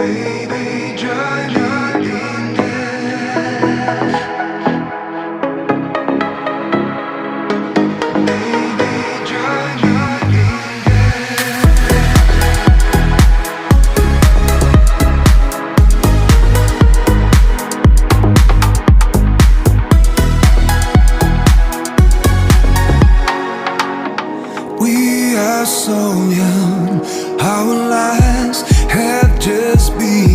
Baby, drive me mad. Baby, drive me We are so young, our lives have just begun.